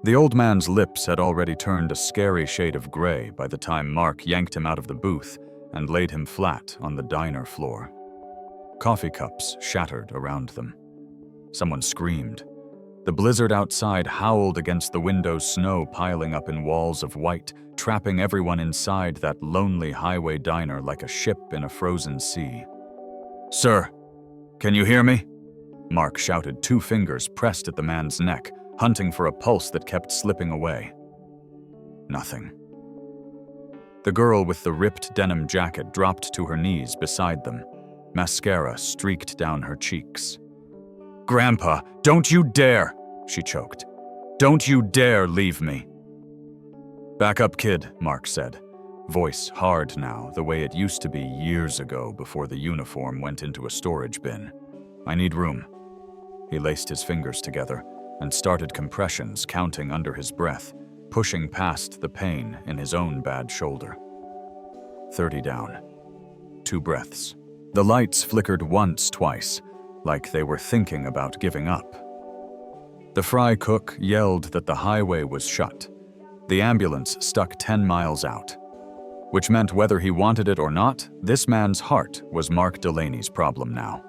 The old man's lips had already turned a scary shade of gray by the time Mark yanked him out of the booth and laid him flat on the diner floor. Coffee cups shattered around them. Someone screamed. The blizzard outside howled against the window's snow piling up in walls of white, trapping everyone inside that lonely highway diner like a ship in a frozen sea. "Sir, can you hear me?" Mark shouted, 2 fingers pressed at the man's neck, hunting for a pulse that kept slipping away. Nothing. The girl with the ripped denim jacket dropped to her knees beside them. Mascara streaked down her cheeks. "Grandpa, don't you dare!" she choked. "Don't you dare leave me!" "Back up, kid," Mark said, voice hard now, the way it used to be years ago before the uniform went into a storage bin. "I need room." He laced his fingers together and started compressions, counting under his breath, pushing past the pain in his own bad shoulder. 30 down. 2 breaths. The lights flickered once, twice, like they were thinking about giving up. The fry cook yelled that the highway was shut. The ambulance stuck 10 miles out, which meant whether he wanted it or not, this man's heart was Mark Delaney's problem now.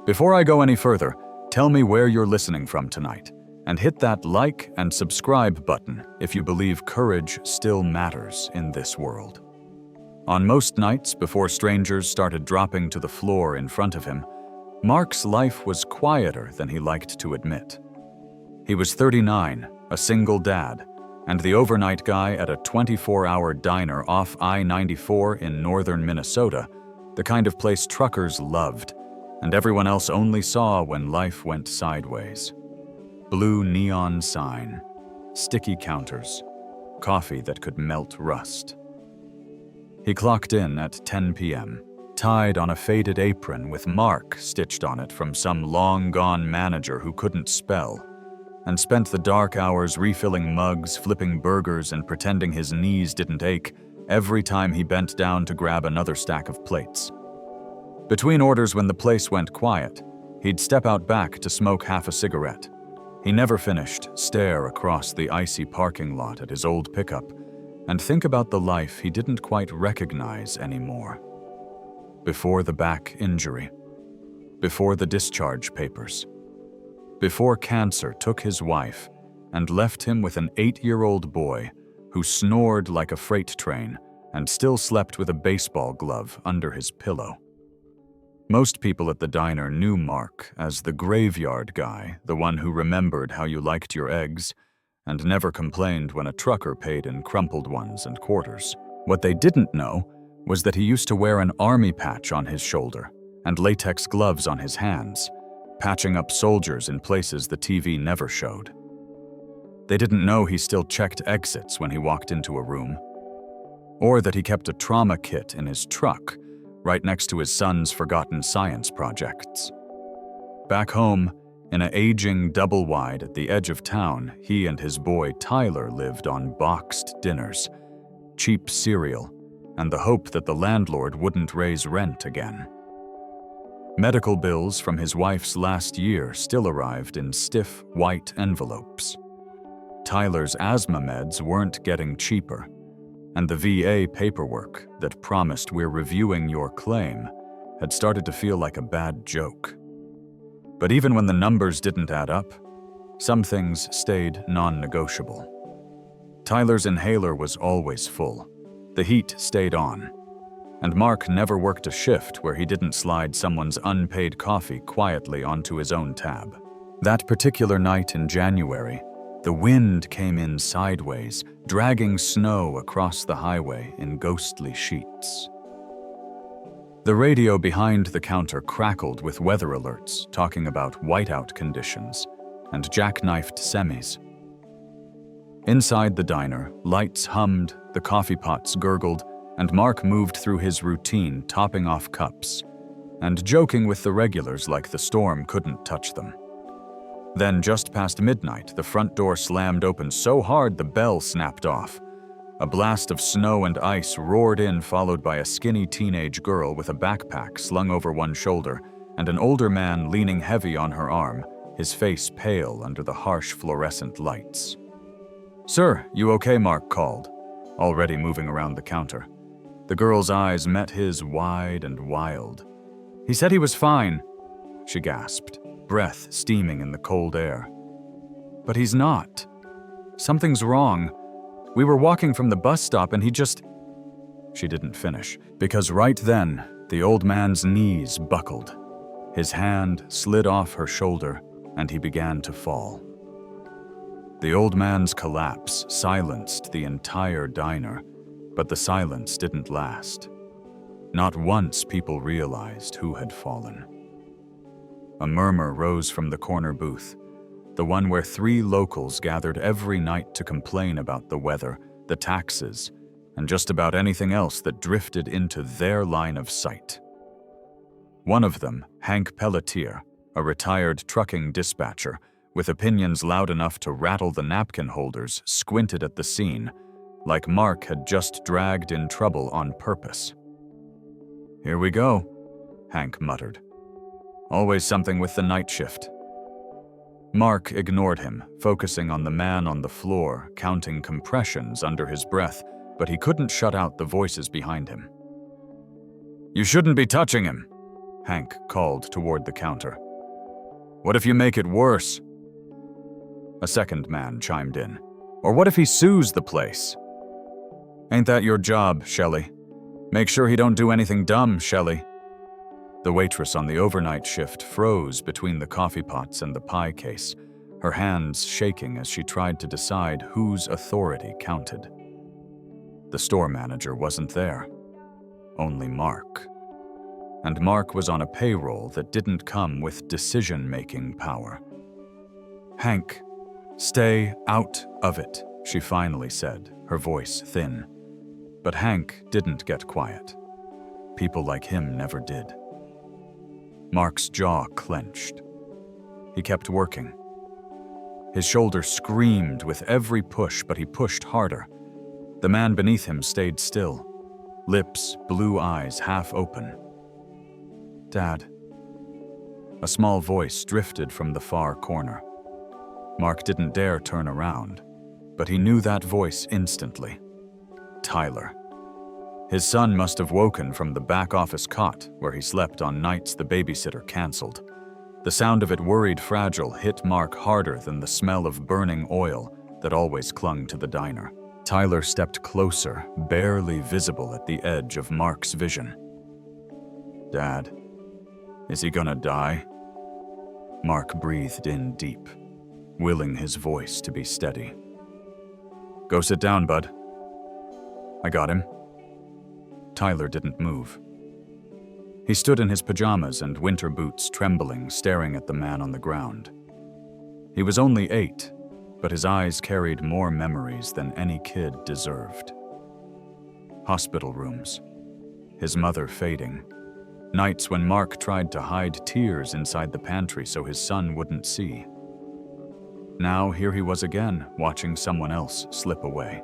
Before I go any further, tell me where you're listening from tonight, and hit that like and subscribe button if you believe courage still matters in this world. On most nights before strangers started dropping to the floor in front of him, Mark's life was quieter than he liked to admit. He was 39, a single dad, and the overnight guy at a 24-hour diner off I-94 in northern Minnesota, the kind of place truckers loved, and everyone else only saw when life went sideways. Blue neon sign, sticky counters, coffee that could melt rust. He clocked in at 10 p.m., tied on a faded apron with Mark stitched on it from some long-gone manager who couldn't spell, and spent the dark hours refilling mugs, flipping burgers, and pretending his knees didn't ache every time he bent down to grab another stack of plates. Between orders, when the place went quiet, he'd step out back to smoke half a cigarette. He never finished, stare across the icy parking lot at his old pickup, and think about the life he didn't quite recognize anymore. Before the back injury, before the discharge papers, before cancer took his wife and left him with an 8-year-old boy who snored like a freight train and still slept with a baseball glove under his pillow. Most people at the diner knew Mark as the graveyard guy, the one who remembered how you liked your eggs and never complained when a trucker paid in crumpled ones and quarters. What they didn't know was that he used to wear an army patch on his shoulder and latex gloves on his hands, patching up soldiers in places the TV never showed. They didn't know he still checked exits when he walked into a room, or that he kept a trauma kit in his truck right next to his son's forgotten science projects. Back home, in an aging double-wide at the edge of town, he and his boy Tyler lived on boxed dinners, cheap cereal, and the hope that the landlord wouldn't raise rent again. Medical bills from his wife's last year still arrived in stiff, white envelopes. Tyler's asthma meds weren't getting cheaper, and the VA paperwork that promised "we're reviewing your claim" had started to feel like a bad joke. But even when the numbers didn't add up, some things stayed non-negotiable. Tyler's inhaler was always full. The heat stayed on. And Mark never worked a shift where he didn't slide someone's unpaid coffee quietly onto his own tab. That particular night in January, the wind came in sideways, dragging snow across the highway in ghostly sheets. The radio behind the counter crackled with weather alerts talking about whiteout conditions and jackknifed semis. Inside the diner, lights hummed, the coffee pots gurgled, and Mark moved through his routine, topping off cups and joking with the regulars like the storm couldn't touch them. Then, just past midnight, the front door slammed open so hard the bell snapped off. A blast of snow and ice roared in, followed by a skinny teenage girl with a backpack slung over one shoulder and an older man leaning heavy on her arm, his face pale under the harsh fluorescent lights. "Sir, you okay?" Mark called, already moving around the counter. The girl's eyes met his wide and wild. "He said he was fine," she gasped, breath steaming in the cold air. "But he's not. Something's wrong. We were walking from the bus stop and he just—" She didn't finish, because right then, the old man's knees buckled. His hand slid off her shoulder, and he began to fall. The old man's collapse silenced the entire diner, but the silence didn't last. Not once people realized who had fallen. A murmur rose from the corner booth, the one where 3 locals gathered every night to complain about the weather, the taxes, and just about anything else that drifted into their line of sight. One of them, Hank Pelletier, a retired trucking dispatcher, with opinions loud enough to rattle the napkin holders, squinted at the scene, like Mark had just dragged in trouble on purpose. "Here we go," Hank muttered. "Always something with the night shift." Mark ignored him, focusing on the man on the floor, counting compressions under his breath, but he couldn't shut out the voices behind him. "You shouldn't be touching him," Hank called toward the counter. "What if you make it worse?" A second man chimed in. "Or what if he sues the place?" "Ain't that your job, Shelley? Make sure he don't do anything dumb, Shelley." The waitress on the overnight shift froze between the coffee pots and the pie case, her hands shaking as she tried to decide whose authority counted. The store manager wasn't there. Only Mark. And Mark was on a payroll that didn't come with decision-making power. "Hank, stay out of it," she finally said, her voice thin. But Hank didn't get quiet. People like him never did. Mark's jaw clenched. He kept working. His shoulder screamed with every push, but he pushed harder. The man beneath him stayed still, lips, blue eyes half open. "Dad." A small voice drifted from the far corner. Mark didn't dare turn around, but he knew that voice instantly. Tyler. His son must have woken from the back office cot where he slept on nights the babysitter canceled. The sound of it worried fragile hit Mark harder than the smell of burning oil that always clung to the diner. Tyler stepped closer, barely visible at the edge of Mark's vision. "Dad, is he gonna die?" Mark breathed in deep, willing his voice to be steady. "Go sit down, bud. I got him." Tyler didn't move. He stood in his pajamas and winter boots, trembling, staring at the man on the ground. He was only 8, but his eyes carried more memories than any kid deserved. Hospital rooms, his mother fading, nights when Mark tried to hide tears inside the pantry so his son wouldn't see. Now here he was again, watching someone else slip away.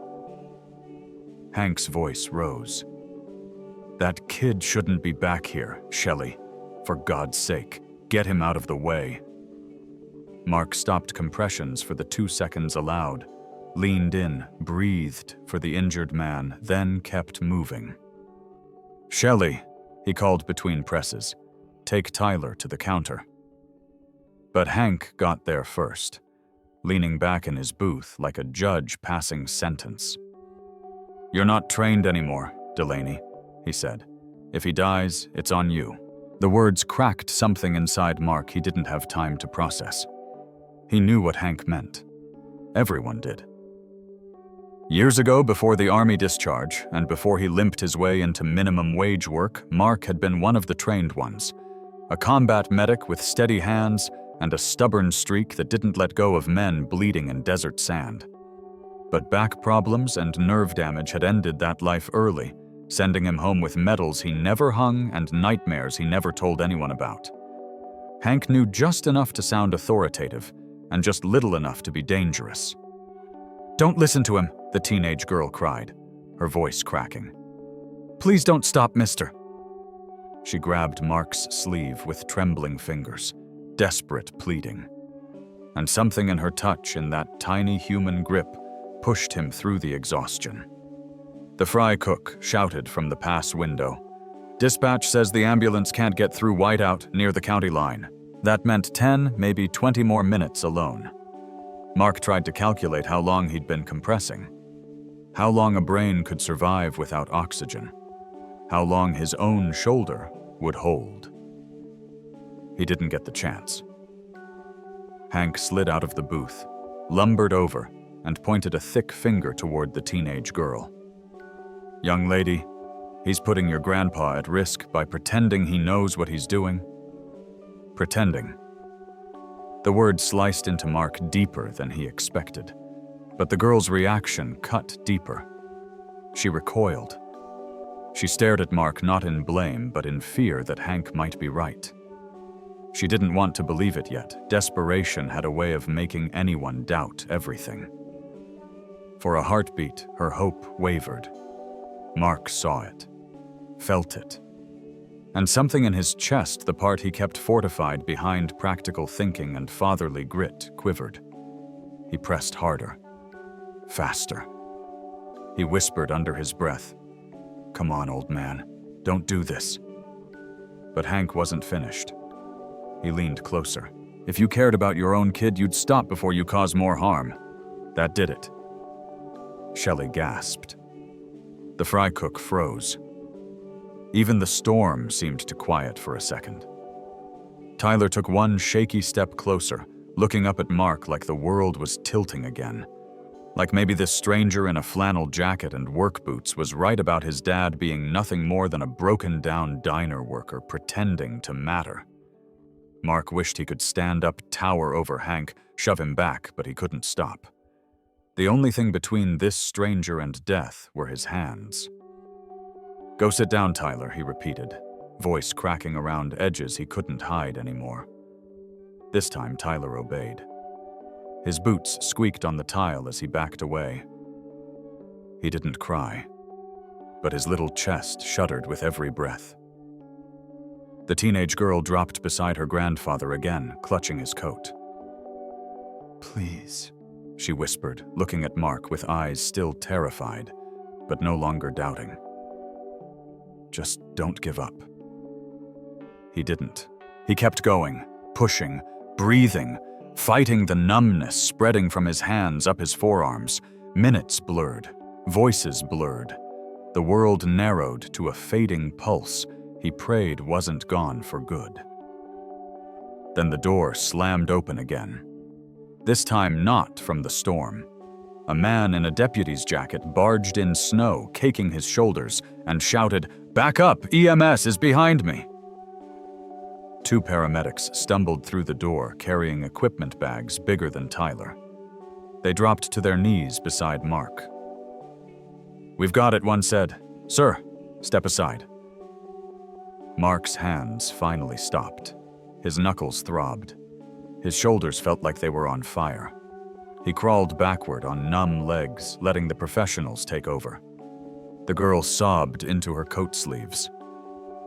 Hank's voice rose. "That kid shouldn't be back here, Shelley. For God's sake, get him out of the way." Mark stopped compressions for the 2 seconds allowed, leaned in, breathed for the injured man, then kept moving. "Shelley," he called between presses, "take Tyler to the counter." But Hank got there first, leaning back in his booth like a judge passing sentence. "You're not trained anymore, Delaney," he said. "If he dies, it's on you." The words cracked something inside Mark he didn't have time to process. He knew what Hank meant. Everyone did. Years ago, before the Army discharge, and before he limped his way into minimum wage work, Mark had been one of the trained ones. A combat medic with steady hands and a stubborn streak that didn't let go of men bleeding in desert sand. But back problems and nerve damage had ended that life early, sending him home with medals he never hung and nightmares he never told anyone about. Hank knew just enough to sound authoritative, and just little enough to be dangerous. "Don't listen to him," the teenage girl cried, her voice cracking. "Please don't stop, mister." She grabbed Mark's sleeve with trembling fingers, desperate pleading. And something in her touch, in that tiny human grip, pushed him through the exhaustion. The fry cook shouted from the pass window, "Dispatch says the ambulance can't get through Whiteout near the county line." That meant 10, maybe 20 more minutes alone. Mark tried to calculate how long he'd been compressing, how long a brain could survive without oxygen, how long his own shoulder would hold. He didn't get the chance. Hank slid out of the booth, lumbered over, and pointed a thick finger toward the teenage girl. "Young lady, he's putting your grandpa at risk by pretending he knows what he's doing." Pretending. The word sliced into Mark deeper than he expected, but the girl's reaction cut deeper. She recoiled. She stared at Mark not in blame, but in fear that Hank might be right. She didn't want to believe it yet. Desperation had a way of making anyone doubt everything. For a heartbeat, her hope wavered. Mark saw it, felt it. And something in his chest, the part he kept fortified behind practical thinking and fatherly grit, quivered. He pressed harder, faster. He whispered under his breath, "Come on, old man, don't do this." But Hank wasn't finished. He leaned closer. "If you cared about your own kid, you'd stop before you cause more harm." That did it. Shelley gasped. The fry cook froze. Even the storm seemed to quiet for a second. Tyler took one shaky step closer, looking up at Mark like the world was tilting again. Like maybe this stranger in a flannel jacket and work boots was right about his dad being nothing more than a broken-down diner worker pretending to matter. Mark wished he could stand up, tower over Hank, shove him back, but he couldn't stop. The only thing between this stranger and death were his hands. "Go sit down, Tyler," he repeated, voice cracking around edges he couldn't hide anymore. This time, Tyler obeyed. His boots squeaked on the tile as he backed away. He didn't cry, but his little chest shuddered with every breath. The teenage girl dropped beside her grandfather again, clutching his coat. "Please," she whispered, looking at Mark with eyes still terrified, but no longer doubting. "Just don't give up." He didn't. He kept going, pushing, breathing, fighting the numbness spreading from his hands up his forearms. Minutes blurred, voices blurred. The world narrowed to a fading pulse he prayed wasn't gone for good. Then the door slammed open again. This time not from the storm. A man in a deputy's jacket barged in snow, caking his shoulders, and shouted, "Back up! EMS is behind me!" Two paramedics stumbled through the door, carrying equipment bags bigger than Tyler. They dropped to their knees beside Mark. "We've got it," one said. "Sir, step aside." Mark's hands finally stopped. His knuckles throbbed. His shoulders felt like they were on fire. He crawled backward on numb legs, letting the professionals take over. The girl sobbed into her coat sleeves.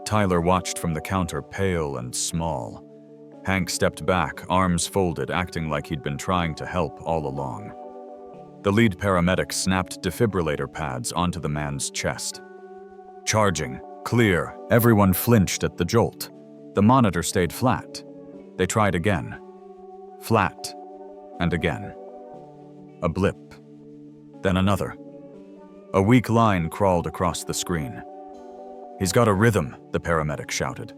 Tyler watched from the counter, pale and small. Hank stepped back, arms folded, acting like he'd been trying to help all along. The lead paramedic snapped defibrillator pads onto the man's chest. Charging, clear, everyone flinched at the jolt. The monitor stayed flat. They tried again. Flat, and again. A blip, then another. A weak line crawled across the screen. "He's got a rhythm," the paramedic shouted.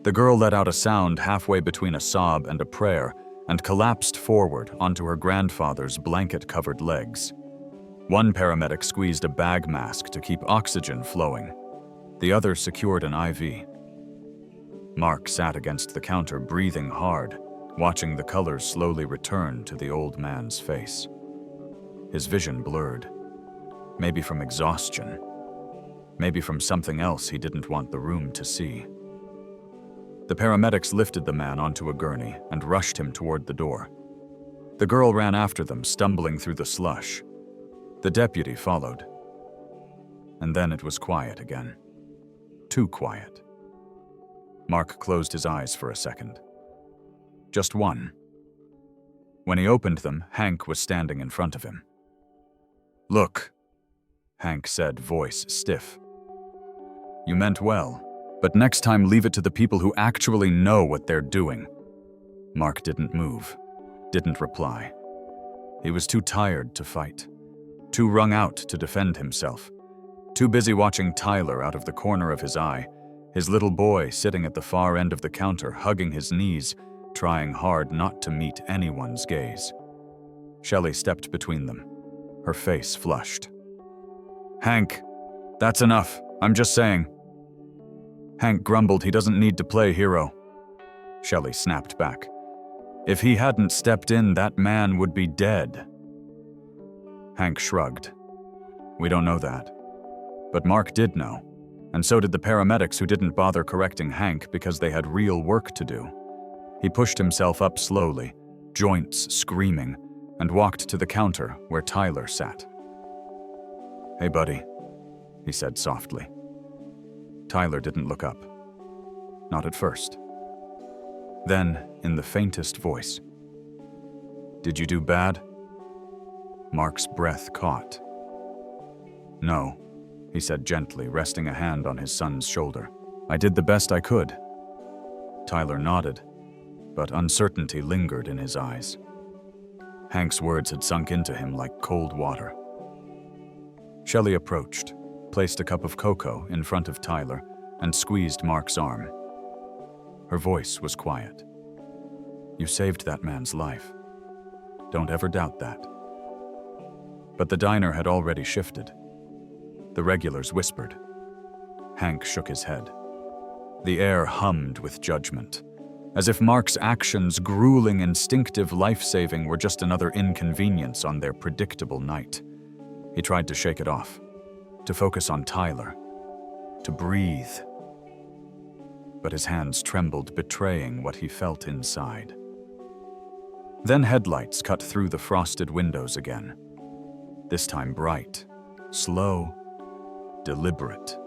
The girl let out a sound halfway between a sob and a prayer and collapsed forward onto her grandfather's blanket-covered legs. One paramedic squeezed a bag mask to keep oxygen flowing. The other secured an IV. Mark sat against the counter, breathing hard, watching the colors slowly return to the old man's face. His vision blurred. Maybe from exhaustion. Maybe from something else he didn't want the room to see. The paramedics lifted the man onto a gurney and rushed him toward the door. The girl ran after them, stumbling through the slush. The deputy followed. And then it was quiet again. Too quiet. Mark closed his eyes for a second. Just one. When he opened them, Hank was standing in front of him. "Look," Hank said, voice stiff. "You meant well, but next time leave it to the people who actually know what they're doing." Mark didn't move, didn't reply. He was too tired to fight, too wrung out to defend himself, too busy watching Tyler out of the corner of his eye, his little boy sitting at the far end of the counter, hugging his knees, trying hard not to meet anyone's gaze. Shelley stepped between them, her face flushed. "Hank, that's enough. I'm just saying." Hank grumbled he doesn't need to play hero. Shelley snapped back. "If he hadn't stepped in, that man would be dead." Hank shrugged. "We don't know that." But Mark did know, and so did the paramedics who didn't bother correcting Hank because they had real work to do. He pushed himself up slowly, joints screaming, and walked to the counter where Tyler sat. "Hey, buddy," he said softly. Tyler didn't look up. Not at first. Then, in the faintest voice, "Did you do bad?" Mark's breath caught. "No," he said gently, resting a hand on his son's shoulder. "I did the best I could." Tyler nodded, but uncertainty lingered in his eyes. Hank's words had sunk into him like cold water. Shelley approached, placed a cup of cocoa in front of Tyler, and squeezed Mark's arm. Her voice was quiet. "You saved that man's life. Don't ever doubt that." But the diner had already shifted. The regulars whispered. Hank shook his head. The air hummed with judgment, as if Mark's actions, grueling, instinctive life-saving, were just another inconvenience on their predictable night. He tried to shake it off, to focus on Tyler, to breathe. But his hands trembled, betraying what he felt inside. Then headlights cut through the frosted windows again. This time bright, slow, deliberate.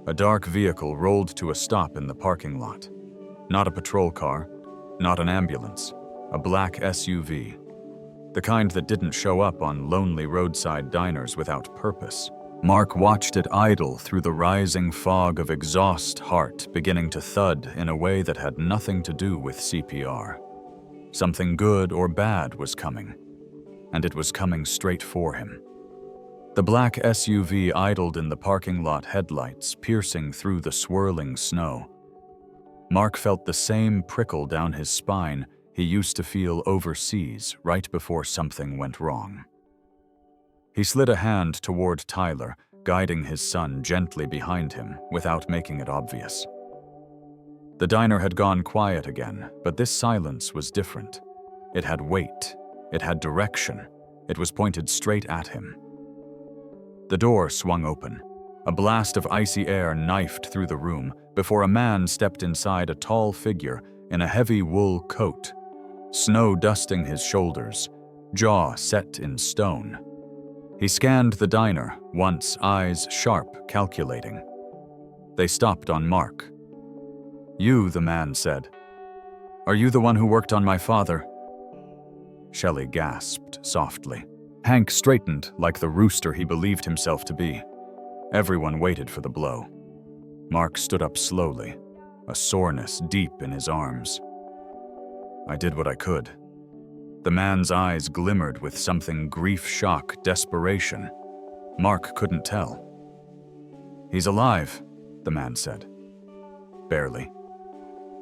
A dark vehicle rolled to a stop in the parking lot. Not a patrol car, not an ambulance, a black SUV. The kind that didn't show up on lonely roadside diners without purpose. Mark watched it idle through the rising fog of exhaust, heart beginning to thud in a way that had nothing to do with CPR. Something good or bad was coming, and it was coming straight for him. The black SUV idled in the parking lot, headlights piercing through the swirling snow. Mark felt the same prickle down his spine he used to feel overseas right before something went wrong. He slid a hand toward Tyler, guiding his son gently behind him without making it obvious. The diner had gone quiet again, but this silence was different. It had weight, it had direction, it was pointed straight at him. The door swung open. A blast of icy air knifed through the room before a man stepped inside, a tall figure in a heavy wool coat, snow dusting his shoulders, jaw set in stone. He scanned the diner, once eyes sharp, calculating. They stopped on Mark. "You," the man said. "Are you the one who worked on my father?" Shelley gasped softly. Hank straightened like the rooster he believed himself to be. Everyone waited for the blow. Mark stood up slowly, a soreness deep in his arms. "I did what I could." The man's eyes glimmered with something grief, shock, desperation. Mark couldn't tell. "He's alive," the man said. "Barely.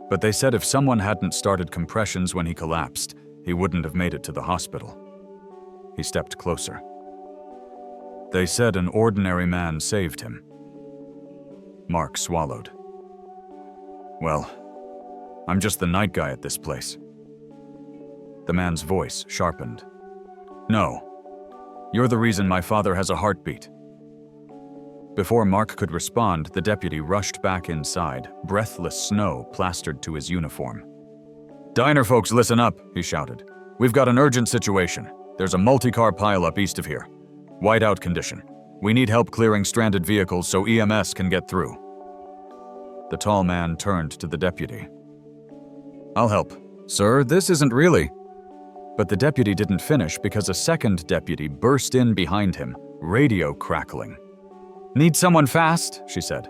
But they said if someone hadn't started compressions when he collapsed, he wouldn't have made it to the hospital." He stepped closer. "They said an ordinary man saved him." Mark swallowed. "Well, I'm just the night guy at this place." The man's voice sharpened. "No, you're the reason my father has a heartbeat." Before Mark could respond, the deputy rushed back inside, breathless snow plastered to his uniform. "Diner folks, listen up," he shouted. "We've got an urgent situation. There's a multi-car pileup east of here. Whiteout condition. We need help clearing stranded vehicles so EMS can get through." The tall man turned to the deputy. "I'll help." "Sir, this isn't really..." But the deputy didn't finish because a second deputy burst in behind him, radio crackling. "Need someone fast," she said.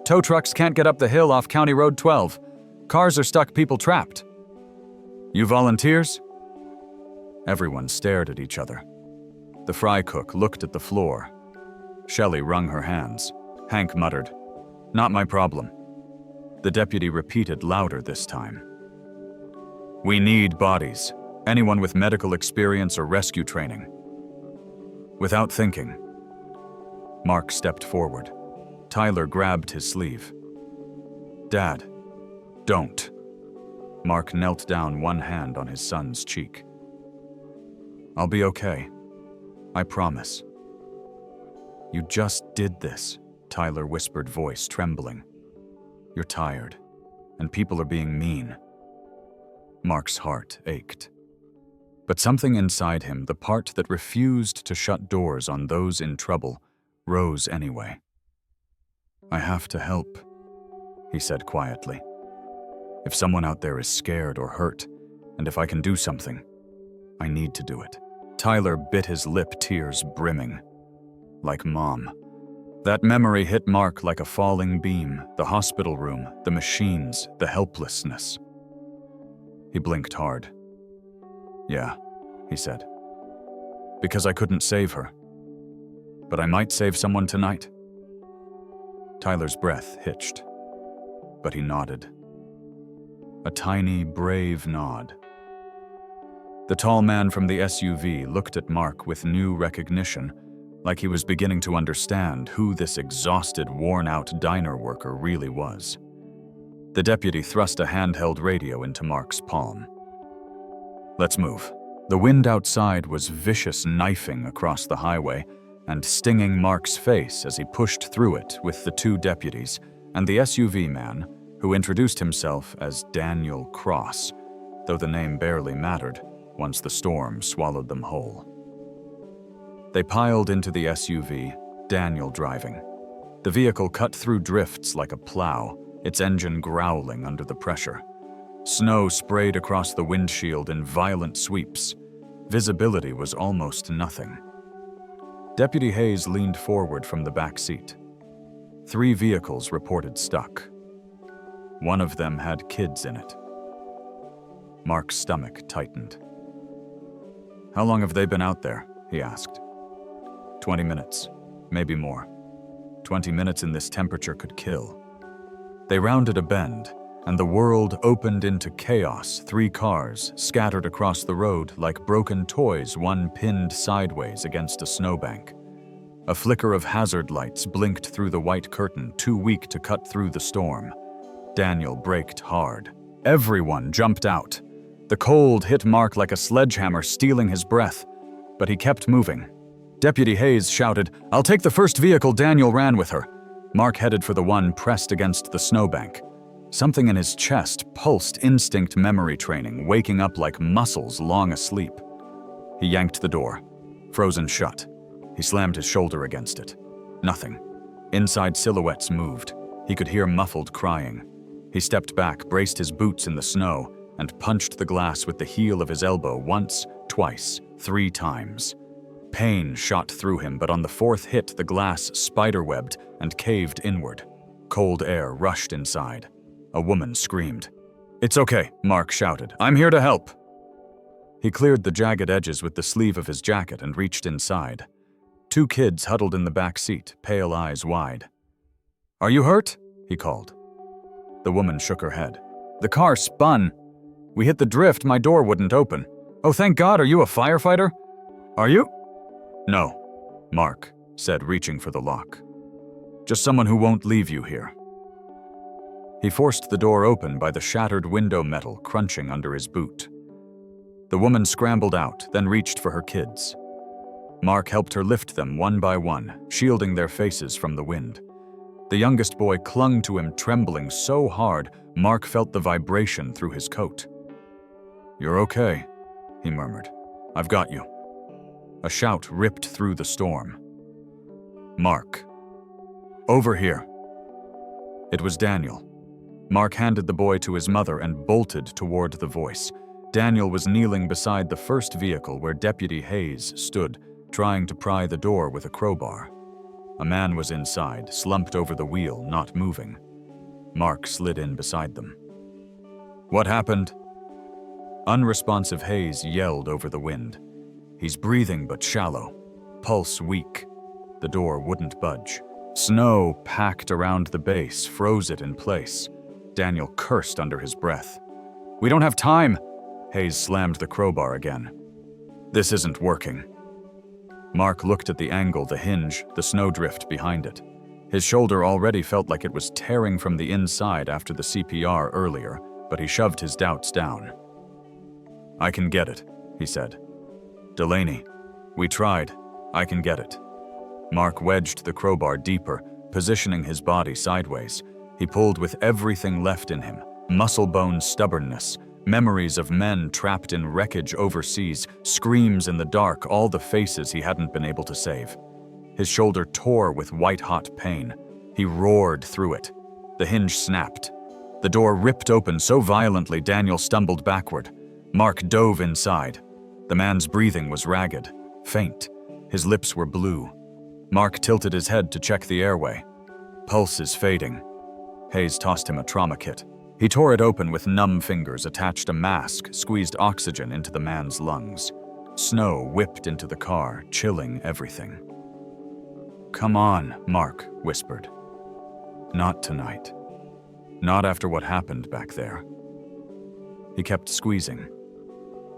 "Tow trucks can't get up the hill off County Road 12. Cars are stuck, people trapped." "You volunteers?" Everyone stared at each other. The fry cook looked at the floor. Shelley wrung her hands. Hank muttered, "Not my problem." The deputy repeated louder this time. "We need bodies. Anyone with medical experience or rescue training." Without thinking, Mark stepped forward. Tyler grabbed his sleeve. "Dad, don't." Mark knelt down, one hand on his son's cheek. "I'll be okay. I promise." "You just did this," Tyler whispered, voice trembling. "You're tired, and people are being mean." Mark's heart ached. But something inside him, the part that refused to shut doors on those in trouble, rose anyway. "I have to help," he said quietly. "If someone out there is scared or hurt, and if I can do something, I need to do it." Tyler bit his lip, tears brimming. Like Mom. That memory hit Mark like a falling beam, the hospital room, the machines, the helplessness. He blinked hard. "Yeah," he said. "Because I couldn't save her. But I might save someone tonight." Tyler's breath hitched, but he nodded. A tiny, brave nod. The tall man from the SUV looked at Mark with new recognition, like he was beginning to understand who this exhausted, worn-out diner worker really was. The deputy thrust a handheld radio into Mark's palm. "Let's move." The wind outside was vicious knifing across the highway and stinging Mark's face as he pushed through it with the two deputies and the SUV man, who introduced himself as Daniel Cross, though the name barely mattered once the storm swallowed them whole. They piled into the SUV, Daniel driving. The vehicle cut through drifts like a plow, its engine growling under the pressure. Snow sprayed across the windshield in violent sweeps. Visibility was almost nothing. Deputy Hayes leaned forward from the back seat. 3 vehicles reported stuck. One of them had kids in it. Mark's stomach tightened. "How long have they been out there?" he asked. 20 minutes, maybe more. 20 minutes in this temperature could kill. They rounded a bend, and the world opened into chaos. 3 cars scattered across the road like broken toys, one pinned sideways against a snowbank. A flicker of hazard lights blinked through the white curtain, too weak to cut through the storm. Daniel braked hard. Everyone jumped out. The cold hit Mark like a sledgehammer, stealing his breath, but he kept moving. Deputy Hayes shouted, "I'll take the first vehicle." Daniel ran with her. Mark headed for the one pressed against the snowbank. Something in his chest pulsed instinct memory training, waking up like muscles long asleep. He yanked the door, frozen shut. He slammed his shoulder against it. Nothing. Inside silhouettes moved. He could hear muffled crying. He stepped back, braced his boots in the snow, and punched the glass with the heel of his elbow once, twice, 3 times. Pain shot through him, but on the 4th hit, the glass spiderwebbed and caved inward. Cold air rushed inside. A woman screamed. "It's okay," Mark shouted. "I'm here to help." He cleared the jagged edges with the sleeve of his jacket and reached inside. 2 kids huddled in the back seat, pale eyes wide. "Are you hurt?" he called. The woman shook her head. "The car spun. We hit the drift, my door wouldn't open." "Oh, thank God, are you a firefighter?" "Are you?" "No," Mark said, reaching for the lock. "Just someone who won't leave you here." He forced the door open by the shattered window metal crunching under his boot. The woman scrambled out, then reached for her kids. Mark helped her lift them one by one, shielding their faces from the wind. The youngest boy clung to him, trembling so hard, Mark felt the vibration through his coat. "You're okay," he murmured. "I've got you." A shout ripped through the storm. "Mark. Over here." It was Daniel. Mark handed the boy to his mother and bolted toward the voice. Daniel was kneeling beside the first vehicle where Deputy Hayes stood, trying to pry the door with a crowbar. A man was inside, slumped over the wheel, not moving. Mark slid in beside them. "What happened?" Unresponsive Hayes yelled over the wind. "He's breathing but shallow. Pulse weak." The door wouldn't budge. Snow packed around the base, froze it in place. Daniel cursed under his breath. "We don't have time!" Hayes slammed the crowbar again. "This isn't working." Mark looked at the angle, the hinge, the snowdrift behind it. His shoulder already felt like it was tearing from the inside after the CPR earlier, but he shoved his doubts down. "I can get it," he said. "Delaney, we tried. I can get it." Mark wedged the crowbar deeper, positioning his body sideways. He pulled with everything left in him, muscle-bone stubbornness, memories of men trapped in wreckage overseas, screams in the dark, all the faces he hadn't been able to save. His shoulder tore with white-hot pain. He roared through it. The hinge snapped. The door ripped open so violently Daniel stumbled backward. Mark dove inside. The man's breathing was ragged, faint. His lips were blue. Mark tilted his head to check the airway. Pulse is fading. Hayes tossed him a trauma kit. He tore it open with numb fingers, attached a mask, squeezed oxygen into the man's lungs. Snow whipped into the car, chilling everything. "Come on," Mark whispered. "Not tonight. Not after what happened back there." He kept squeezing.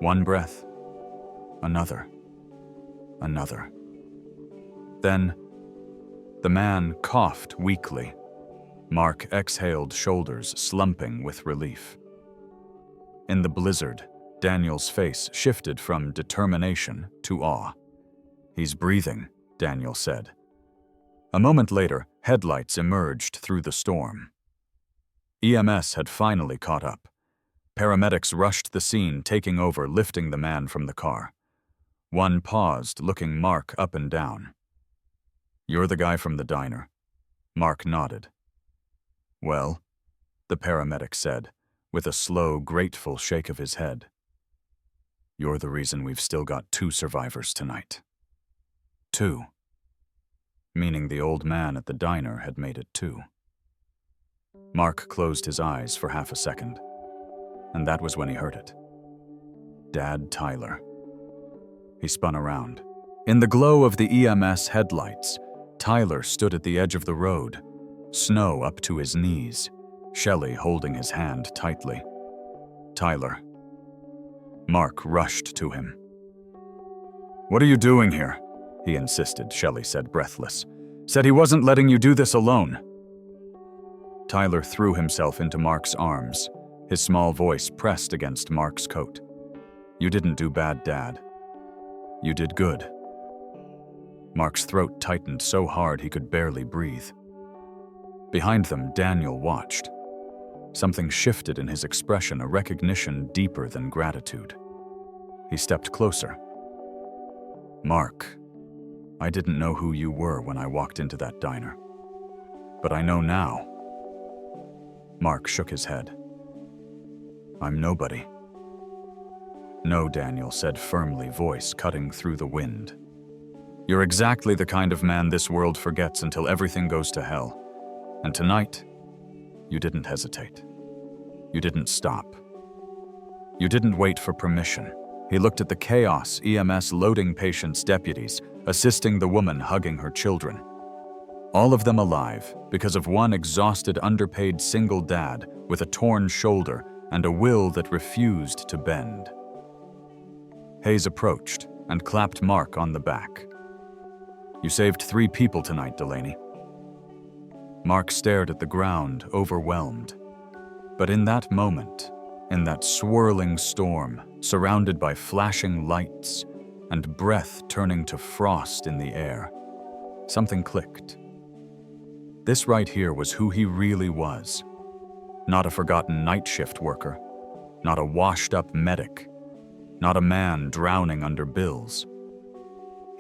One breath. Another. Another. Then, the man coughed weakly. Mark exhaled, shoulders slumping with relief. In the blizzard, Daniel's face shifted from determination to awe. "He's breathing," Daniel said. A moment later, headlights emerged through the storm. EMS had finally caught up. Paramedics rushed the scene, taking over, lifting the man from the car. One paused, looking Mark up and down. "You're the guy from the diner." Mark nodded. "Well," the paramedic said, with a slow, grateful shake of his head. "You're the reason we've still got 2 survivors tonight." 2. Meaning the old man at the diner had made it 2. Mark closed his eyes for half a second, and that was when he heard it. Dad Tyler. He spun around. In the glow of the EMS headlights, Tyler stood at the edge of the road, snow up to his knees, Shelley holding his hand tightly. "Tyler." Mark rushed to him. "What are you doing here?" he insisted, Shelley said, breathless. "Said he wasn't letting you do this alone." Tyler threw himself into Mark's arms, his small voice pressed against Mark's coat. "You didn't do bad, Dad. You did good." Mark's throat tightened so hard he could barely breathe. Behind them, Daniel watched. Something shifted in his expression, a recognition deeper than gratitude. He stepped closer. "Mark, I didn't know who you were when I walked into that diner. But I know now." Mark shook his head. "I'm nobody." "No," Daniel said firmly, voice cutting through the wind. "You're exactly the kind of man this world forgets until everything goes to hell. And tonight, you didn't hesitate. You didn't stop. You didn't wait for permission." He looked at the chaos, EMS loading patients, deputies, assisting the woman hugging her children. All of them alive because of one exhausted, underpaid single dad with a torn shoulder and a will that refused to bend. Hayes approached and clapped Mark on the back. "You saved 3 people tonight, Delaney." Mark stared at the ground, overwhelmed. But in that moment, in that swirling storm, surrounded by flashing lights and breath turning to frost in the air, something clicked. This right here was who he really was. Not a forgotten night shift worker, not a washed-up medic, not a man drowning under bills.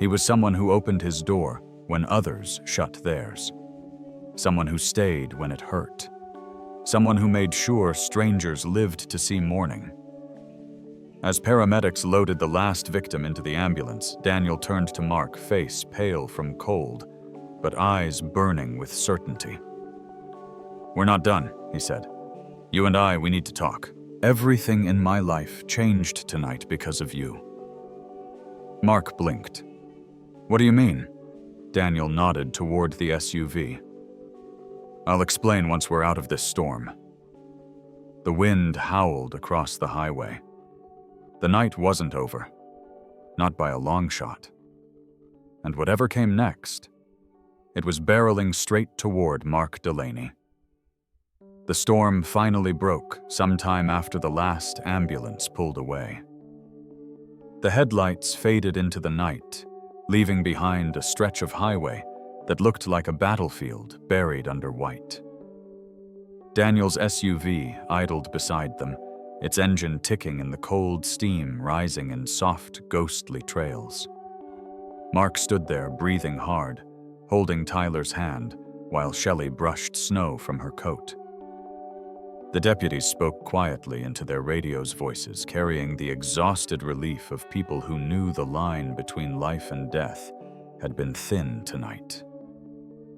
He was someone who opened his door when others shut theirs. Someone who stayed when it hurt. Someone who made sure strangers lived to see morning. As paramedics loaded the last victim into the ambulance, Daniel turned to Mark, face pale from cold, but eyes burning with certainty. "We're not done," he said. "You and I, we need to talk. Everything in my life changed tonight because of you." Mark blinked. "What do you mean?" Daniel nodded toward the SUV. "I'll explain once we're out of this storm." The wind howled across the highway. The night wasn't over, not by a long shot. And whatever came next, it was barreling straight toward Mark Delaney. The storm finally broke sometime after the last ambulance pulled away. The headlights faded into the night, leaving behind a stretch of highway that looked like a battlefield buried under white. Daniel's SUV idled beside them, its engine ticking and the cold steam rising in soft, ghostly trails. Mark stood there, breathing hard, holding Tyler's hand while Shelley brushed snow from her coat. The deputies spoke quietly into their radio's voices, carrying the exhausted relief of people who knew the line between life and death had been thin tonight.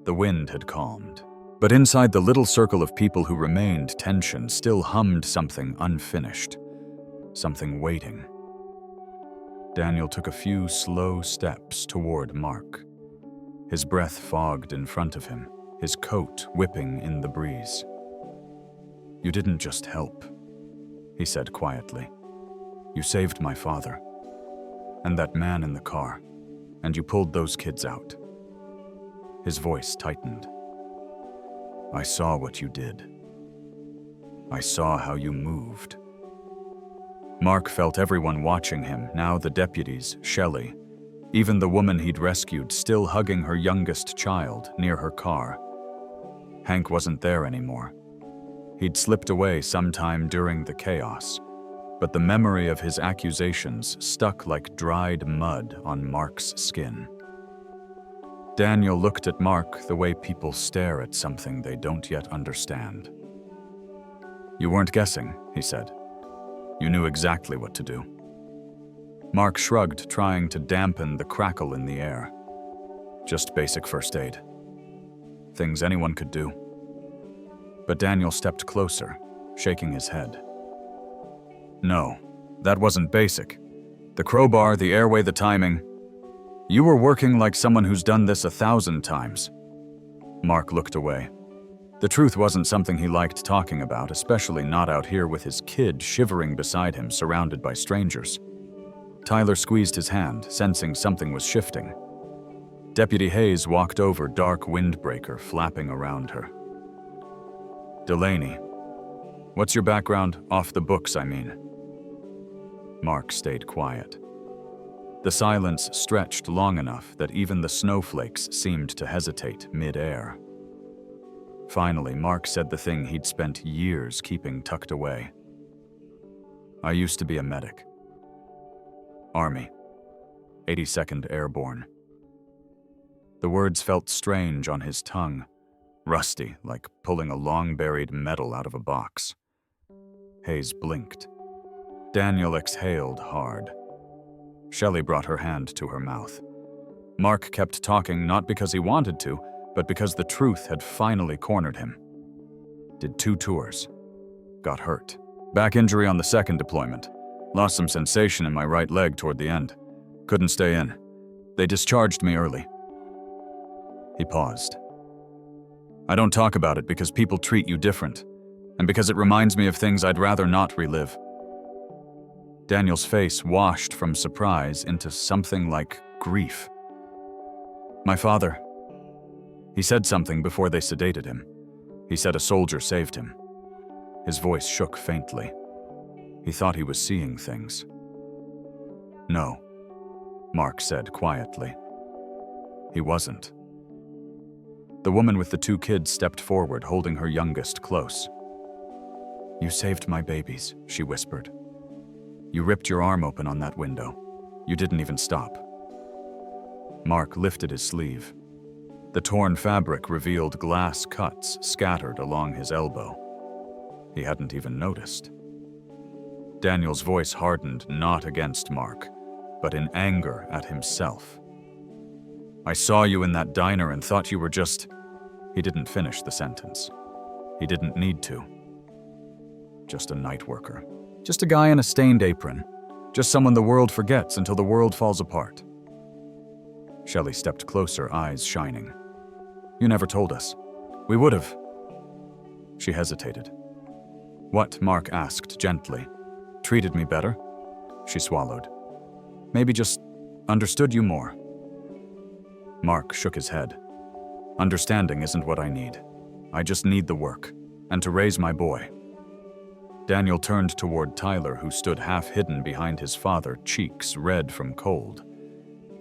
The wind had calmed, but inside the little circle of people who remained, tension still hummed something unfinished, something waiting. Daniel took a few slow steps toward Mark. His breath fogged in front of him, his coat whipping in the breeze. "You didn't just help," he said quietly. "You saved my father, and that man in the car, and you pulled those kids out." His voice tightened. "I saw what you did. I saw how you moved." Mark felt everyone watching him, now the deputies, Shelley, even the woman he'd rescued still hugging her youngest child near her car. Hank wasn't there anymore. He'd slipped away sometime during the chaos, but the memory of his accusations stuck like dried mud on Mark's skin. Daniel looked at Mark the way people stare at something they don't yet understand. "You weren't guessing," he said. "You knew exactly what to do." Mark shrugged, trying to dampen the crackle in the air. "Just basic first aid. Things anyone could do." But Daniel stepped closer, shaking his head. "No, that wasn't basic. The crowbar, the airway, the timing. You were working like someone who's done this 1,000 times." Mark looked away. The truth wasn't something he liked talking about, especially not out here with his kid shivering beside him, surrounded by strangers. Tyler squeezed his hand, sensing something was shifting. Deputy Hayes walked over, dark windbreaker flapping around her. "Delaney, what's your background? Off the books, I mean." Mark stayed quiet. The silence stretched long enough that even the snowflakes seemed to hesitate mid-air. Finally, Mark said the thing he'd spent years keeping tucked away. "I used to be a medic. Army, 82nd Airborne." The words felt strange on his tongue, rusty, like pulling a long-buried metal out of a box. Hayes blinked. Daniel exhaled hard. Shelley brought her hand to her mouth. Mark kept talking not because he wanted to, but because the truth had finally cornered him. "Did 2 tours. Got hurt. Back injury on the 2nd deployment. Lost some sensation in my right leg toward the end. Couldn't stay in. They discharged me early." He paused. "I don't talk about it because people treat you different, and because it reminds me of things I'd rather not relive." Daniel's face washed from surprise into something like grief. "My father. He said something before they sedated him. He said a soldier saved him." His voice shook faintly. He thought he was seeing things. "No," Mark said quietly. He wasn't. The woman with the 2 kids stepped forward, holding her youngest close. "You saved my babies," she whispered. "You ripped your arm open on that window. You didn't even stop." Mark lifted his sleeve. The torn fabric revealed glass cuts scattered along his elbow. He hadn't even noticed. Daniel's voice hardened not against Mark, but in anger at himself. "I saw you in that diner and thought you were just..." He didn't finish the sentence. He didn't need to. Just a night worker. Just a guy in a stained apron. Just someone the world forgets until the world falls apart. Shelley stepped closer, eyes shining. "You never told us. We would have." She hesitated. "What?" Mark asked gently. "Treated me better?" She swallowed. "Maybe just understood you more." Mark shook his head. "Understanding isn't what I need. I just need the work, and to raise my boy." Daniel turned toward Tyler, who stood half-hidden behind his father, cheeks red from cold.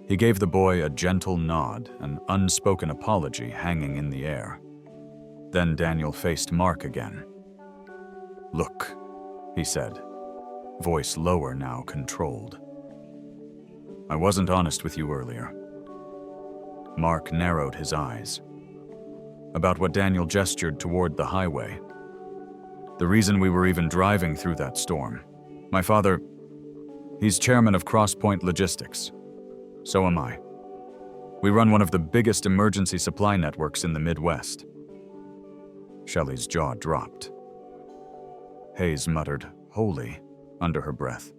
He gave the boy a gentle nod, an unspoken apology hanging in the air. Then Daniel faced Mark again. "Look," he said, voice lower now, controlled. "I wasn't honest with you earlier." Mark narrowed his eyes. "About what Daniel gestured toward the highway. The reason we were even driving through that storm. My father, he's chairman of Crosspoint Logistics. So am I. We run one of the biggest emergency supply networks in the Midwest." Shelley's jaw dropped. Hayes muttered, "Holy," under her breath.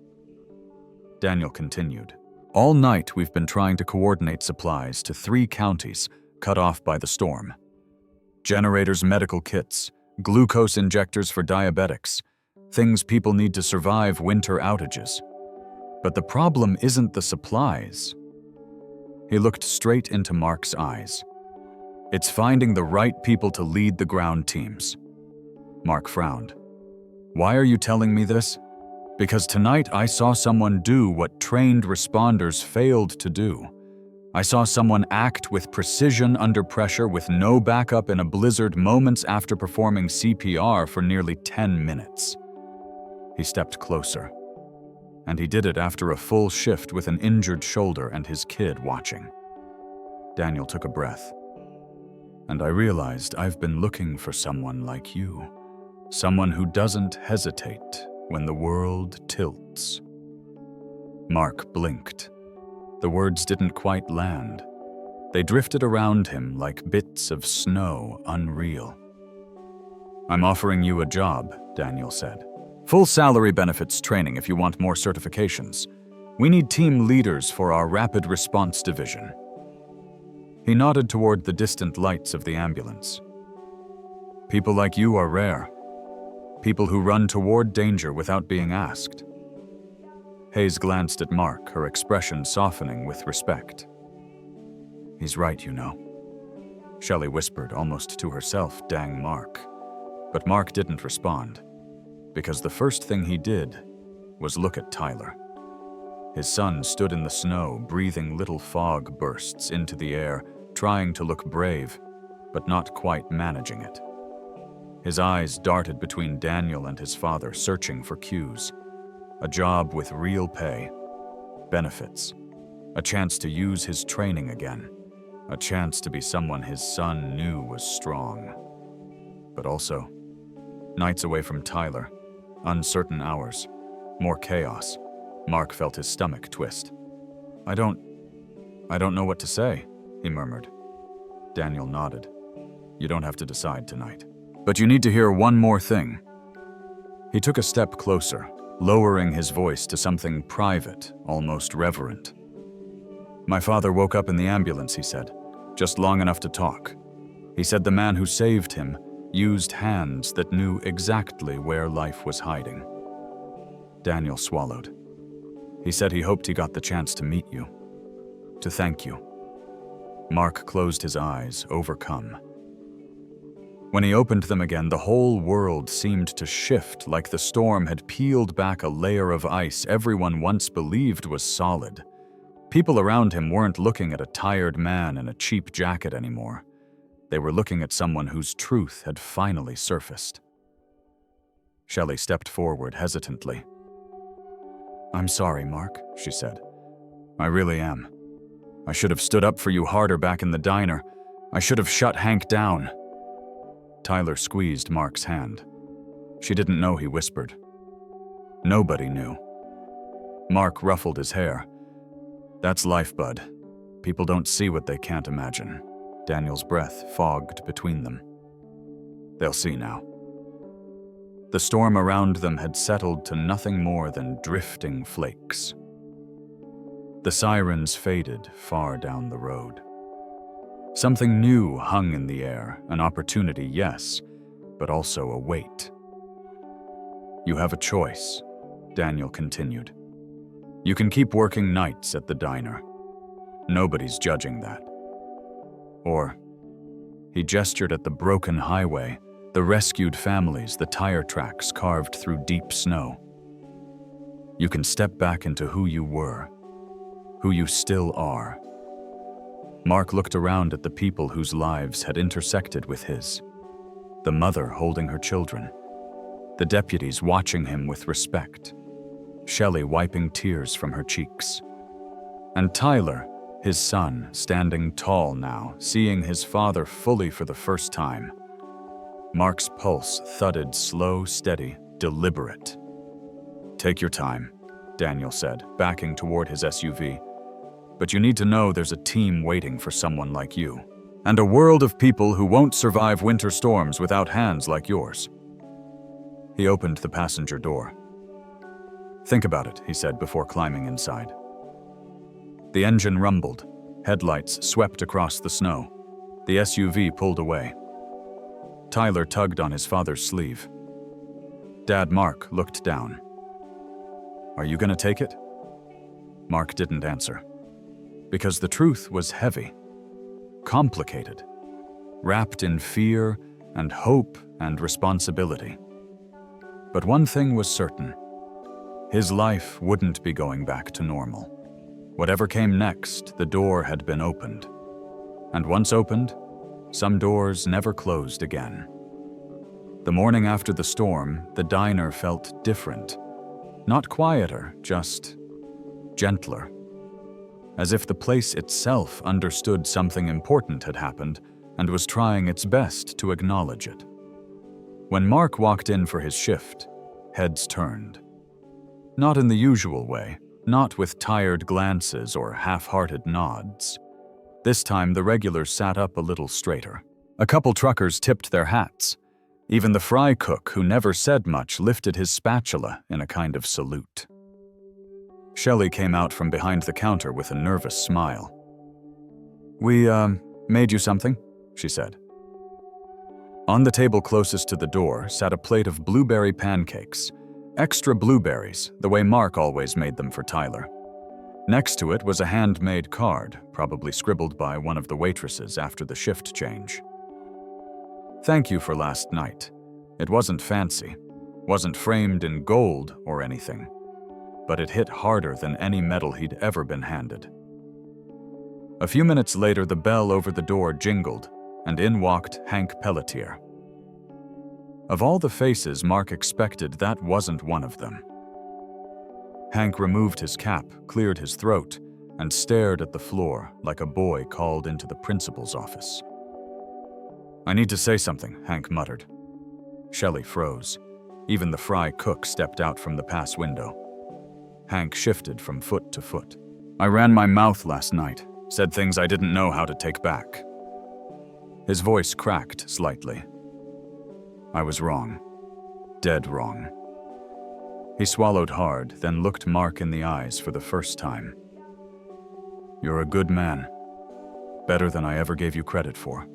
Daniel continued. "All night we've been trying to coordinate supplies to 3 counties cut off by the storm. Generators, medical kits, glucose injectors for diabetics, things people need to survive winter outages. But the problem isn't the supplies." He looked straight into Mark's eyes. "It's finding the right people to lead the ground teams." Mark frowned. "Why are you telling me this?" "Because tonight I saw someone do what trained responders failed to do. I saw someone act with precision under pressure with no backup in a blizzard moments after performing CPR for nearly 10 minutes. He stepped closer. And he did it after a full shift with an injured shoulder and his kid watching. Daniel took a breath. "And I realized I've been looking for someone like you. Someone who doesn't hesitate when the world tilts." Mark blinked. The words didn't quite land. They drifted around him like bits of snow, unreal. "I'm offering you a job," Daniel said. "Full salary benefits training if you want more certifications. We need team leaders for our rapid response division." He nodded toward the distant lights of the ambulance. "People like you are rare. People who run toward danger without being asked." Hayes glanced at Mark, her expression softening with respect. "He's right, you know." Shelley whispered, almost to herself, "Dang Mark." But Mark didn't respond, because the first thing he did was look at Tyler. His son stood in the snow, breathing little fog bursts into the air, trying to look brave, but not quite managing it. His eyes darted between Daniel and his father, searching for cues. A job with real pay, benefits, a chance to use his training again, a chance to be someone his son knew was strong. But also, nights away from Tyler, uncertain hours, more chaos. Mark felt his stomach twist. I don't know what to say," he murmured. Daniel nodded. "You don't have to decide tonight. But you need to hear one more thing." He took a step closer, lowering his voice to something private, almost reverent. "My father woke up in the ambulance," he said, "just long enough to talk. He said the man who saved him used hands that knew exactly where life was hiding." Daniel swallowed. "He said he hoped he got the chance to meet you, to thank you." Mark closed his eyes, overcome. When he opened them again, the whole world seemed to shift, like the storm had peeled back a layer of ice everyone once believed was solid. People around him weren't looking at a tired man in a cheap jacket anymore. They were looking at someone whose truth had finally surfaced. Shelley stepped forward hesitantly. "I'm sorry, Mark," she said. "I really am. I should have stood up for you harder back in the diner. I should have shut Hank down." Tyler squeezed Mark's hand. She didn't know he whispered. Nobody knew. Mark ruffled his hair. That's life, bud. People don't see what they can't imagine. Daniel's breath fogged between them. They'll see now. The storm around them had settled to nothing more than drifting flakes. The sirens faded far down the road. Something new hung in the air, an opportunity, yes, but also a weight. You have a choice, Daniel continued. You can keep working nights at the diner. Nobody's judging that. Or, he gestured at the broken highway, the rescued families, the tire tracks carved through deep snow. You can step back into who you were, who you still are. Mark looked around at the people whose lives had intersected with his. The mother holding her children. The deputies watching him with respect. Shelley wiping tears from her cheeks. And Tyler, his son, standing tall now, seeing his father fully for the first time. Mark's pulse thudded slow, steady, deliberate. Take your time, Daniel said, backing toward his SUV. But you need to know there's a team waiting for someone like you. And a world of people who won't survive winter storms without hands like yours. He opened the passenger door. Think about it, he said before climbing inside. The engine rumbled. Headlights swept across the snow. The SUV pulled away. Tyler tugged on his father's sleeve. Dad Mark looked down. Are you gonna take it? Mark didn't answer. Because the truth was heavy, complicated, wrapped in fear and hope and responsibility. But one thing was certain. His life wouldn't be going back to normal. Whatever came next, the door had been opened. And once opened, some doors never closed again. The morning after the storm, the diner felt different. Not quieter, just gentler. As if the place itself understood something important had happened and was trying its best to acknowledge it. When Mark walked in for his shift, heads turned. Not in the usual way, not with tired glances or half-hearted nods. This time the regulars sat up a little straighter. A couple truckers tipped their hats. Even the fry cook, who never said much, lifted his spatula in a kind of salute. Shelley came out from behind the counter with a nervous smile. We, made you something, she said. On the table closest to the door sat a plate of blueberry pancakes. Extra blueberries, the way Mark always made them for Tyler. Next to it was a handmade card, probably scribbled by one of the waitresses after the shift change. Thank you for last night. It wasn't fancy, wasn't framed in gold or anything. But it hit harder than any medal he'd ever been handed. A few minutes later, the bell over the door jingled, and in walked Hank Pelletier. Of all the faces Mark expected, that wasn't one of them. Hank removed his cap, cleared his throat, and stared at the floor like a boy called into the principal's office. I need to say something, Hank muttered. Shelley froze. Even the fry cook stepped out from the pass window. Hank shifted from foot to foot. I ran my mouth last night, said things I didn't know how to take back. His voice cracked slightly. I was wrong. Dead wrong. He swallowed hard, then looked Mark in the eyes for the first time. You're a good man. Better than I ever gave you credit for.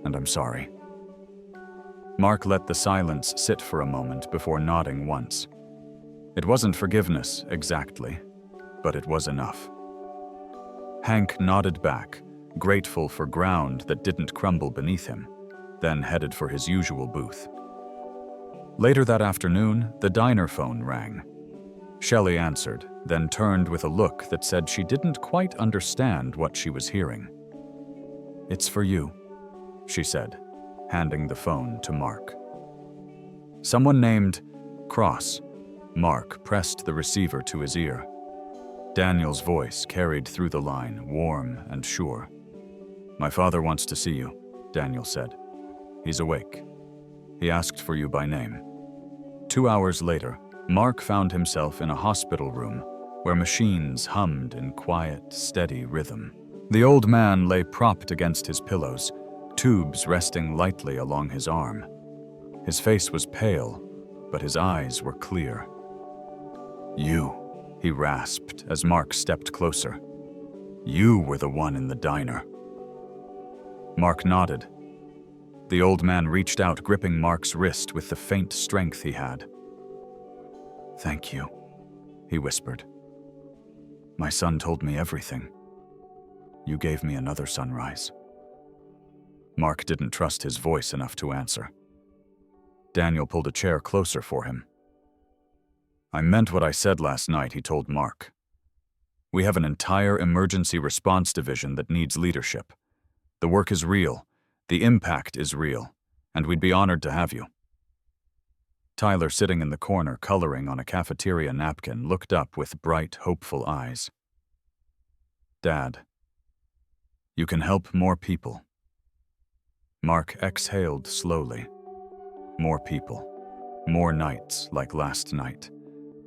And I'm sorry. Mark let the silence sit for a moment before nodding once. It wasn't forgiveness, exactly, but it was enough. Hank nodded back, grateful for ground that didn't crumble beneath him, then headed for his usual booth. Later that afternoon, the diner phone rang. Shelley answered, then turned with a look that said she didn't quite understand what she was hearing. It's for you, she said, handing the phone to Mark. Someone named Cross. Mark pressed the receiver to his ear. Daniel's voice carried through the line, warm and sure. My father wants to see you, Daniel said. He's awake. He asked for you by name. 2 hours later, Mark found himself in a hospital room where machines hummed in quiet, steady rhythm. The old man lay propped against his pillows, tubes resting lightly along his arm. His face was pale, but his eyes were clear. "You," he rasped as Mark stepped closer. "You were the one in the diner." Mark nodded. The old man reached out, gripping Mark's wrist with the faint strength he had. "Thank you," he whispered. "My son told me everything. You gave me another sunrise." Mark didn't trust his voice enough to answer. Daniel pulled a chair closer for him. "I meant what I said last night," he told Mark. "We have an entire emergency response division that needs leadership. The work is real, the impact is real, and we'd be honored to have you." Tyler, sitting in the corner coloring on a cafeteria napkin, looked up with bright, hopeful eyes. "Dad, you can help more people." Mark exhaled slowly. More people. More nights like last night.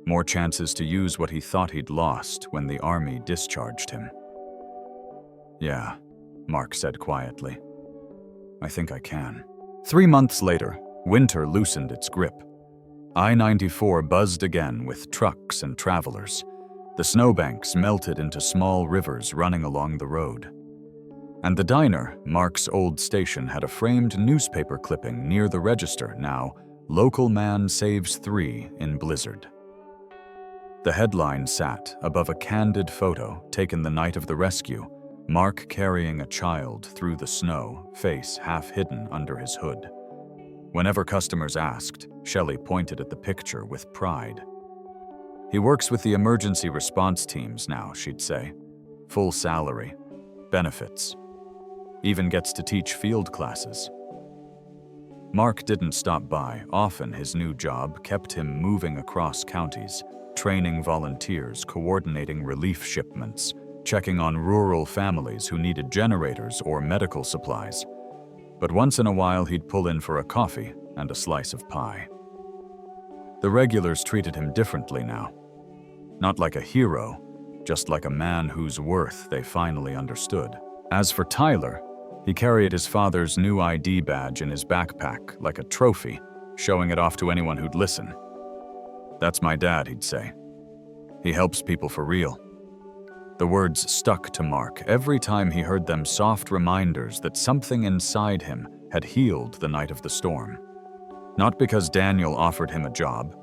More chances to use what he thought he'd lost when the army discharged him. "Yeah," Mark said quietly. "I think I can." 3 months later, winter loosened its grip. I-94 buzzed again with trucks and travelers. The snowbanks melted into small rivers running along the road. And the diner, Mark's old station, had a framed newspaper clipping near the register now, "Local Man Saves 3 in Blizzard." The headline sat above a candid photo taken the night of the rescue, Mark carrying a child through the snow, face half hidden under his hood. Whenever customers asked, Shelley pointed at the picture with pride. "He works with the emergency response teams now," she'd say. "Full salary, benefits, even gets to teach field classes." Mark didn't stop by. Often his new job kept him moving across counties, training volunteers, coordinating relief shipments, checking on rural families who needed generators or medical supplies. But once in a while he'd pull in for a coffee and a slice of pie. The regulars treated him differently now. Not like a hero, just like a man whose worth they finally understood. As for Tyler, he carried his father's new ID badge in his backpack like a trophy, showing it off to anyone who'd listen. "That's my dad," he'd say. "He helps people for real." The words stuck to Mark every time he heard them, soft reminders that something inside him had healed the night of the storm. Not because Daniel offered him a job,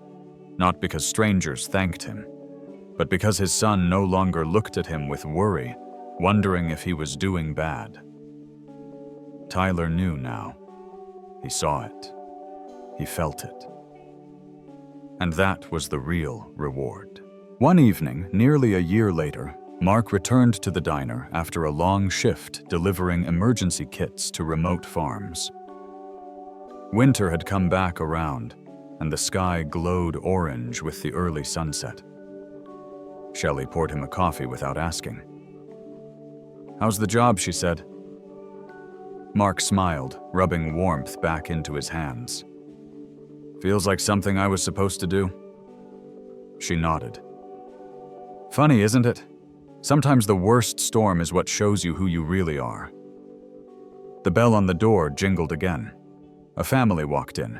not because strangers thanked him, but because his son no longer looked at him with worry, wondering if he was doing bad. Tyler knew now. He saw it. He felt it. And that was the real reward. One evening, nearly a year later, Mark returned to the diner after a long shift delivering emergency kits to remote farms. Winter had come back around, and the sky glowed orange with the early sunset. Shelley poured him a coffee without asking. "How's the job?" she said. Mark smiled, rubbing warmth back into his hands. "Feels like something I was supposed to do." She nodded. "Funny, isn't it? Sometimes the worst storm is what shows you who you really are." The bell on the door jingled again. A family walked in,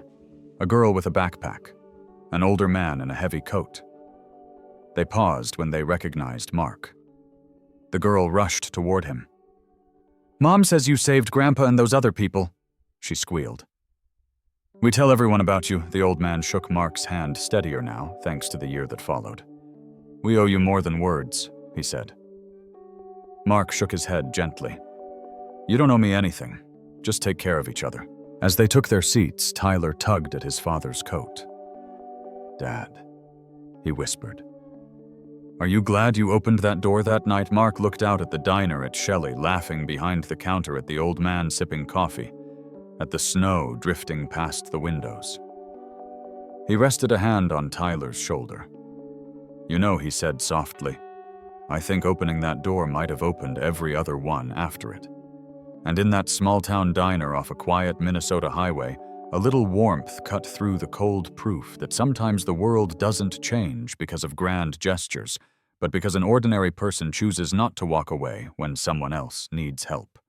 a girl with a backpack, an older man in a heavy coat. They paused when they recognized Mark. The girl rushed toward him. "Mom says you saved Grandpa and those other people," she squealed. "We tell everyone about you." The old man shook Mark's hand, steadier now, thanks to the year that followed. "We owe you more than words," he said. Mark shook his head gently. "You don't owe me anything. Just take care of each other." As they took their seats, Tyler tugged at his father's coat. "Dad," he whispered. "Are you glad you opened that door that night?" Mark looked out at the diner, at Shelley laughing behind the counter, at the old man sipping coffee, at the snow drifting past the windows. He rested a hand on Tyler's shoulder. "You know," he said softly, "I think opening that door might have opened every other one after it." And in that small-town diner off a quiet Minnesota highway, A little warmth cut through the cold proof that sometimes the world doesn't change because of grand gestures, but because an ordinary person chooses not to walk away when someone else needs help.